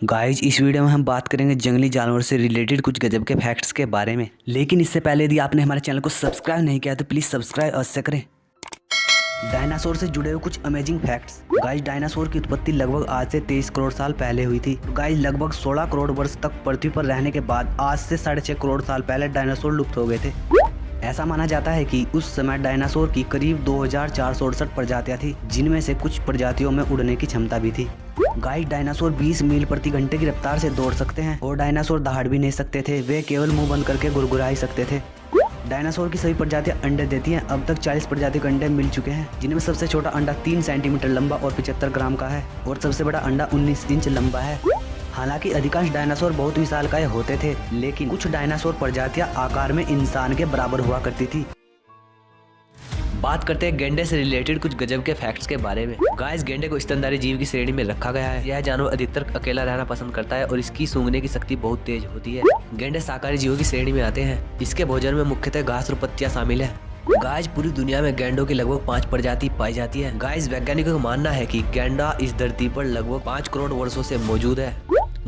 Guys इस video में हम बात करेंगे जंगली जानवर से रिलेटेड कुछ गजब के फैक्ट्स के बारे में। लेकिन इससे पहले यदि आपने हमारे चैनल को सब्सक्राइब नहीं किया तो प्लीज सब्सक्राइब अवश्य करें। डायनासोर से जुड़े हुए कुछ अमेजिंग फैक्ट्स। गाइज डायनासोर की उत्पत्ति लगभग आज से 23 करोड़ साल पहले हुई थी। गाइज लगभग 16 करोड़ वर्ष तक पृथ्वी पर रहने के बाद आज से 6.5 करोड़ साल पहले डायनासोर लुप्त हो गए थे। ऐसा माना जाता है कि उस समय डायनासोर की करीब 2468 प्रजातियां थी, जिनमें से कुछ प्रजातियों में उड़ने की क्षमता भी थी। गाइस डायनासोर 20 मील प्रति घंटे की रफ्तार से दौड़ सकते हैं और डायनासोर दहाड़ भी नहीं सकते थे, वे केवल मुंह बंद करके गुरगुरा ही सकते थे। डायनासोर की सभी प्रजातियां अंडे देती हैं। अब तक 40 प्रजातियों के अंडे मिल चुके हैं, जिनमें सबसे छोटा अंडा 3 सेंटीमीटर लंबा और 75 ग्राम का है और सबसे बड़ा अंडा 19 इंच लंबा है। हालांकि अधिकांश डायनासोर बहुत विशालकाय होते थे, लेकिन कुछ डायनासोर प्रजातियां आकार में इंसान के बराबर हुआ करती थी। बात करते हैं गेंडे से रिलेटेड कुछ गजब के फैक्ट्स के बारे में। गाइस गेंडे को स्तनधारी जीव की श्रेणी में रखा गया है। यह जानवर अधिकतर अकेला रहना पसंद करता है और इसकी सूंघने की शक्ति बहुत तेज होती है। गेंडे शाकाहारी जीवों की श्रेणी में आते हैं। इसके भोजन में मुख्यतः घास और पत्तियां शामिल है। गाइस पूरी दुनिया में गैंडों की लगभग 5 प्रजाति पाई जाती है। गाइस वैज्ञानिकों का मानना है कि गैंडा इस धरती पर लगभग 5 करोड़ वर्षों से मौजूद है।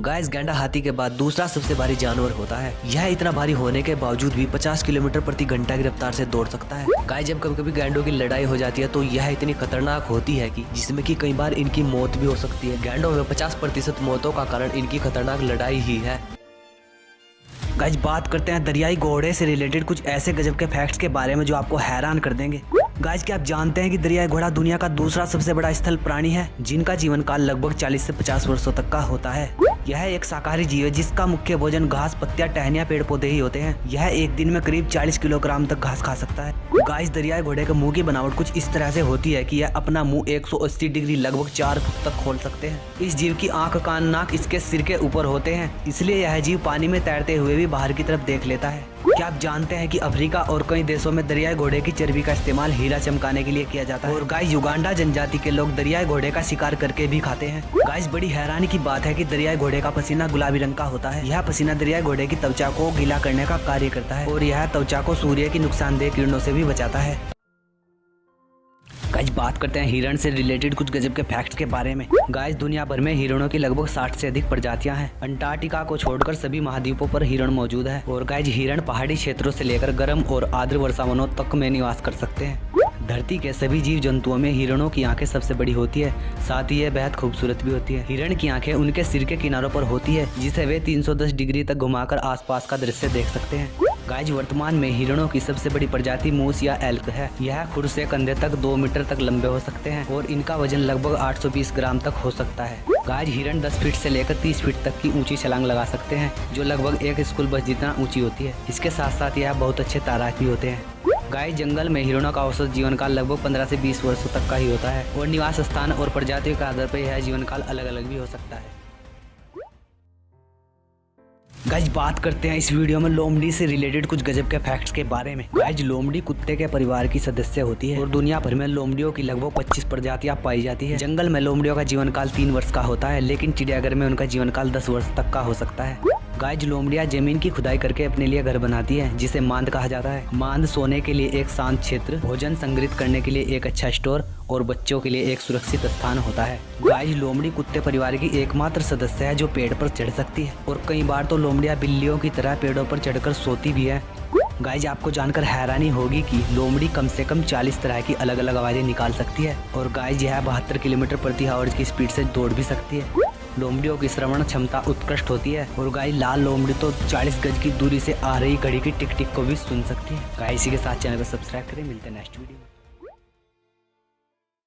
गाइस गैंडा हाथी के बाद दूसरा सबसे भारी जानवर होता है। यह इतना भारी होने के बावजूद भी 50 किलोमीटर प्रति घंटा की रफ्तार से दौड़ सकता है। गाइस जब कभी कभी गैंडों की लड़ाई हो जाती है तो यह इतनी खतरनाक होती है कि जिसमें कि कई बार इनकी मौत भी हो सकती है। गैंडों में 50% मौतों का कारण इनकी खतरनाक लड़ाई ही है। गाइस बात करते हैं दरियाई घोड़े से रिलेटेड कुछ ऐसे गजब के फैक्ट्स के बारे में जो आपको हैरान कर देंगे। गाइस क्या आप जानते हैं कि दरियाई घोड़ा दुनिया का दूसरा सबसे बड़ा स्थल प्राणी है, जिनका जीवन काल लगभग 40 से 50 वर्षों तक का होता है। यह एक शाकाहारी जीव है जिसका मुख्य भोजन घास, पत्तियां, टहनियां, पेड़ पौधे ही होते हैं। यह एक दिन में करीब 40 किलोग्राम तक घास खा सकता है। गाइस दरियाई घोड़े के मुंह की बनावट कुछ इस तरह से होती है कि यह अपना मुंह 180 डिग्री लगभग 4 फुट तक खोल सकते हैं। इस जीव की आंख, कान, नाक इसके सिर के ऊपर होते हैं, इसलिए यह जीव पानी में तैरते हुए भी बाहर की तरफ देख लेता है। क्या आप जानते हैं कि अफ्रीका और कई देशों में दरियाई घोड़े की चर्बी का इस्तेमाल हीरा चमकाने के लिए किया जाता है। और गाइस युगांडा जनजाति के लोग दरियाई घोड़े का शिकार करके भी खाते हैं। गाइस बड़ी हैरानी की बात है कि दरियाई घोड़े का पसीना गुलाबी रंग का होता है। यह पसीना दरियाई घोड़े की त्वचा को गीला करने का कार्य करता है और यह त्वचा को सूर्य की नुकसानदेह किरणों से भी बचाता है। गाइस बात करते हैं हिरण से रिलेटेड कुछ गजब के फैक्ट्स के बारे में। गाइस दुनिया भर में हिरणों की लगभग 60 से अधिक प्रजातियां हैं। अंटार्कटिका को छोड़कर सभी महाद्वीपों पर हिरण मौजूद है। और गाइस हिरण पहाड़ी क्षेत्रों से लेकर गर्म और आर्द्र वर्षावनों तक में निवास कर सकते हैं। धरती के सभी जीव जंतुओं में हिरणों की आंखें सबसे बड़ी होती है, साथ ही यह बेहद खूबसूरत भी होती है। हिरण की आंखें उनके सिर के किनारों पर होती है, जिसे वे 310 डिग्री तक घुमाकर आसपास का दृश्य देख सकते हैं। गाइस वर्तमान में हिरणों की सबसे बड़ी प्रजाति मूस या एल्क है। यह खुर से कंधे तक 2 मीटर तक लंबे हो सकते हैं और इनका वजन लगभग 820 ग्राम तक हो सकता है। गाइस हिरण 10 फीट से लेकर 30 फीट तक की ऊंची छलांग लगा सकते हैं, जो लगभग एक स्कूल बस जितना ऊंची होती है। इसके साथ साथ यह बहुत अच्छे तैराक भी होते हैं। गाइस जंगल में हिरणों का औसत जीवन काल लगभग 15 से 20 वर्षों तक का ही होता है और निवास स्थान और प्रजातियों के आधार पर यह जीवन काल अलग अलग भी हो सकता है। गाइस बात करते हैं इस वीडियो में लोमड़ी से रिलेटेड कुछ गजब के फैक्ट्स के बारे में। गाइस लोमड़ी कुत्ते के परिवार की सदस्य होती है और दुनिया भर में लोमड़ियों की लगभग 25 प्रजातियां पाई जाती है। जंगल में लोमड़ियों का जीवन काल 3 वर्ष का होता है, लेकिन चिड़ियाघर में उनका जीवन काल 10 वर्ष तक का हो सकता है। गाइस लोमड़ियां जमीन की खुदाई करके अपने लिए घर बनाती है, जिसे मांद कहा जाता है। मांद सोने के लिए एक शांत क्षेत्र, भोजन संग्रहित करने के लिए एक अच्छा स्टोर और बच्चों के लिए एक सुरक्षित स्थान होता है। गाइस लोमड़ी कुत्ते परिवार की एकमात्र सदस्य है जो पेड़ पर चढ़ सकती है और कई बार तो लोमड़ियां बिल्लियों की तरह पेड़ों पर चढ़कर सोती भी है। गाइस आपको जानकर हैरानी होगी कि लोमड़ी कम से कम 40 तरह की अलग अलग आवाजें निकाल सकती है और गाइस यह 72 किलोमीटर प्रति आवर की स्पीड से दौड़ भी सकती है। लोमड़ियों की श्रवण क्षमता उत्कृष्ट होती है और गाइस लाल लोमड़ी तो 40 गज की दूरी से आ रही घड़ी की टिक टिक को भी सुन सकती है। गाइस इसी के साथ चैनल को सब्सक्राइब करें। मिलते हैं नेक्स्ट वीडियो में।